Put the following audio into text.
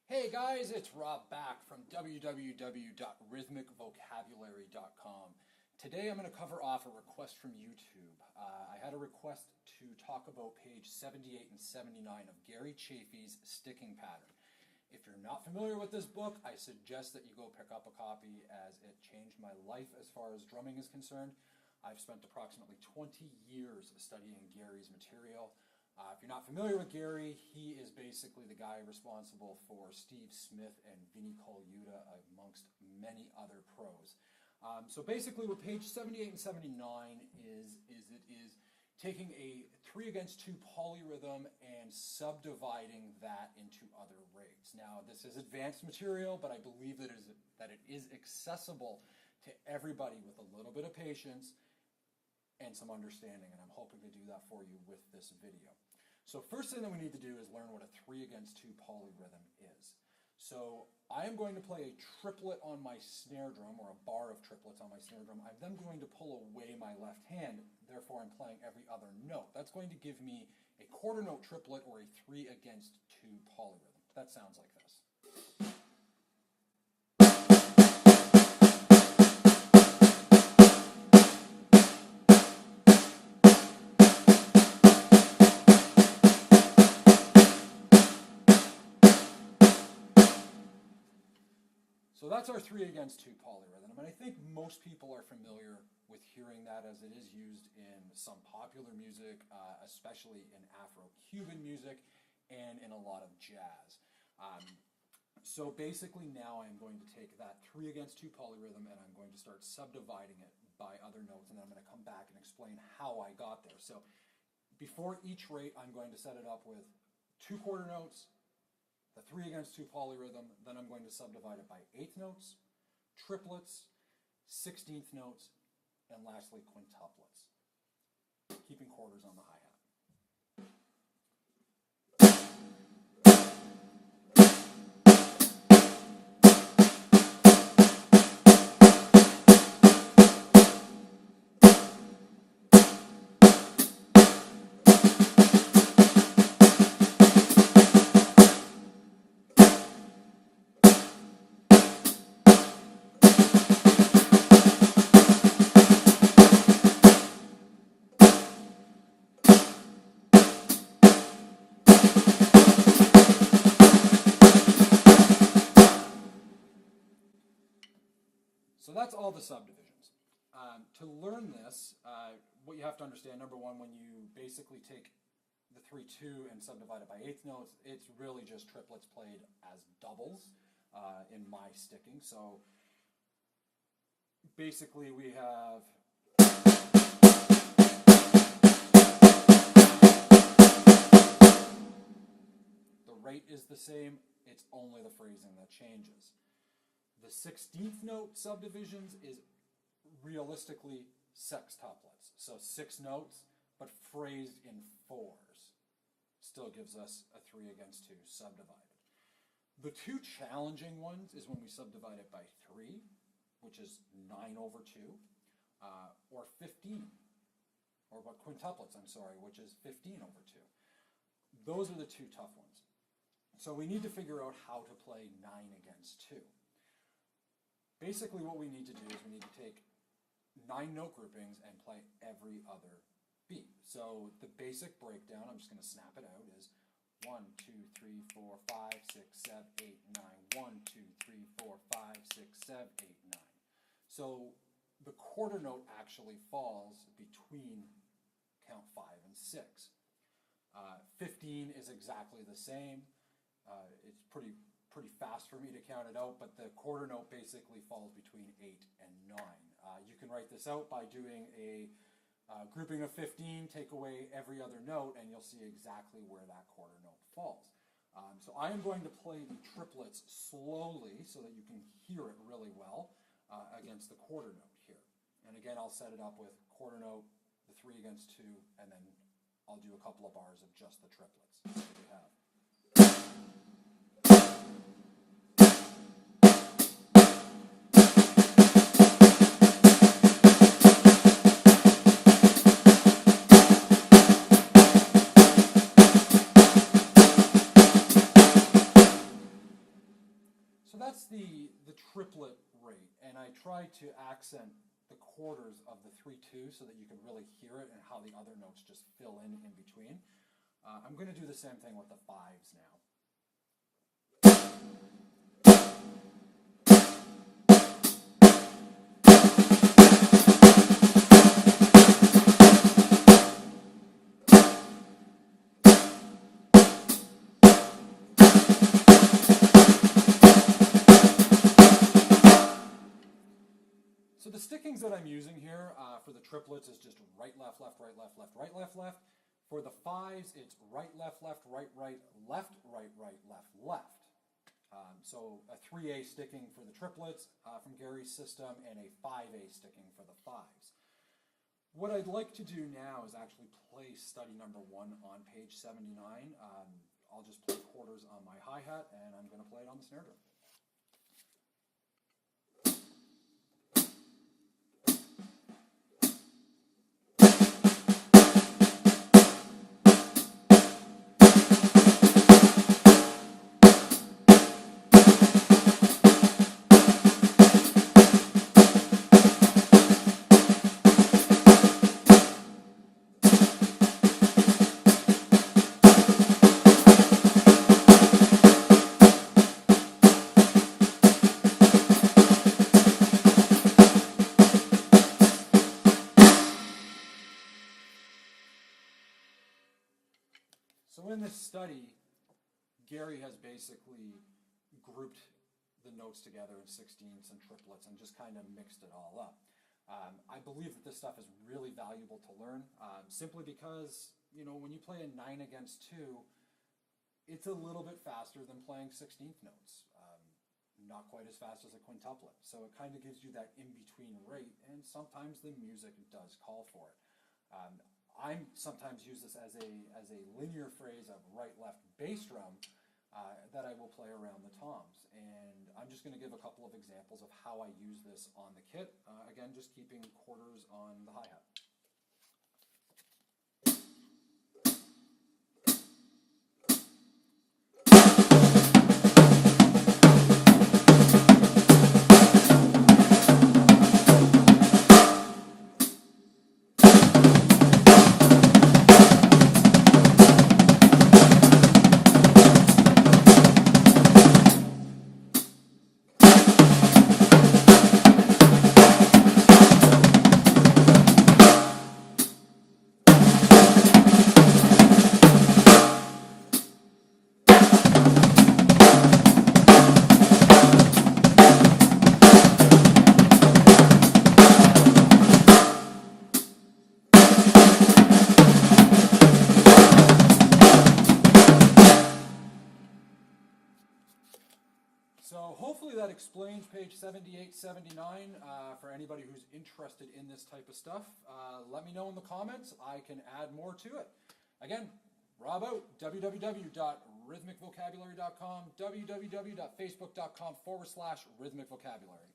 Hey guys, it's Rob back from www.rhythmicvocabulary.com. Today I'm going to cover off a request from YouTube. I had a request to talk about page 78 and 79 of Gary Chaffee's sticking pattern. If you're not familiar with this book, I suggest that you go pick up a copy as it changed my life as far as drumming is concerned. I've spent approximately 20 years studying Gary's material. If you're not familiar with Gary, he is basically the guy responsible for Steve Smith and Vinnie Colaiuta, amongst many other pros. So basically what page 78 and 79 is taking a 3-against-2 polyrhythm and subdividing that into other rates. Now, this is advanced material, but I believe that it is accessible to everybody with a little bit of patience and some understanding, and I'm hoping to do that for you with this video. So first thing that we need to do is learn what a 3-against-2 polyrhythm is. So I am going to play a triplet on my snare drum, or a bar of triplets on my snare drum. I'm then going to pull away my left hand, therefore I'm playing every other note. That's going to give me a quarter note triplet or a 3-against-2 polyrhythm. That sounds like this. So that's our 3-against-2 polyrhythm, and I think most people are familiar with hearing that as it is used in some popular music, especially in Afro-Cuban music and in a lot of jazz. So basically now I'm going to take that 3-against-2 polyrhythm and I'm going to start subdividing it by other notes, and then I'm going to come back and explain how I got there. So before each rate, I'm going to set it up with 2 quarter notes, the 3-against-2 polyrhythm, then I'm going to subdivide it by 8th notes, triplets, 16th notes, and lastly quintuplets, keeping quarters on the hi-hat. So that's all the subdivisions. To learn this, what you have to understand, number one, when you basically take the 3-2 and subdivide it by 8th notes, it's really just triplets played as doubles in my sticking. So basically we have the rate is the same, it's only the phrasing that changes. The 16th note subdivisions is realistically sextuplets. So 6 notes, but phrased in 4s. Still gives us a 3-against-2 subdivided. The 2 challenging ones is when we subdivide it by 3, which is 9/2, or 15, or what quintuplets, I'm sorry, which is 15/2. Those are the 2 tough ones. So we need to figure out how to play 9-against-2. Basically what we need to do is we need to take 9 note groupings and play every other beat. So the basic breakdown, I'm just going to snap it out, is 1, 2, 3, 4, 5, 6, 7, 8, 9. 1, 2, 3, 4, 5, 6, 7, 8, 9. So the quarter note actually falls between count 5 and 6. 15 is exactly the same. It's pretty fast for me to count it out, but the quarter note basically falls between 8 and 9. You can write this out by doing a grouping of 15, take away every other note, and you'll see exactly where that quarter note falls. So I am going to play the triplets slowly so that you can hear it really well against the quarter note here. And again, I'll set it up with quarter note, the 3-against-2, and then I'll do a couple of bars of just the triplets. So we have. that's the triplet rate, and I try to accent the quarters of the 3/2 so that you can really hear it and how the other notes just fill in between. I'm going to do the same thing with the 5s now. So the stickings that I'm using here for the triplets is just right, left, left, right, left, left, right, left, left. For the 5s, it's right, left, left, right, right, left, right, right, left, left. So a 3A sticking for the triplets from Gary's system and a 5A sticking for the 5s. What I'd like to do now is actually play study number 1 on page 79. I'll just play quarters on my hi-hat, and I'm going to play it on the snare drum. So in this study, Gary has basically grouped the notes together in 16ths and triplets and just kind of mixed it all up. I believe that this stuff is really valuable to learn, simply because, you know, when you play a 9 against 2, it's a little bit faster than playing 16th notes. Not quite as fast as a quintuplet. So it kind of gives you that in-between rate, and sometimes the music does call for it. I sometimes use this as a linear phrase of right-left bass drum that I will play around the toms. And I'm just going to give a couple of examples of how I use this on the kit. Again, just keeping quarters on the hi-hat. So hopefully that explains page 78, 79 for anybody who's interested in this type of stuff. Let me know in the comments. I can add more to it. Again, Rob out, www.rhythmicvocabulary.com, www.facebook.com/rhythmicvocabulary.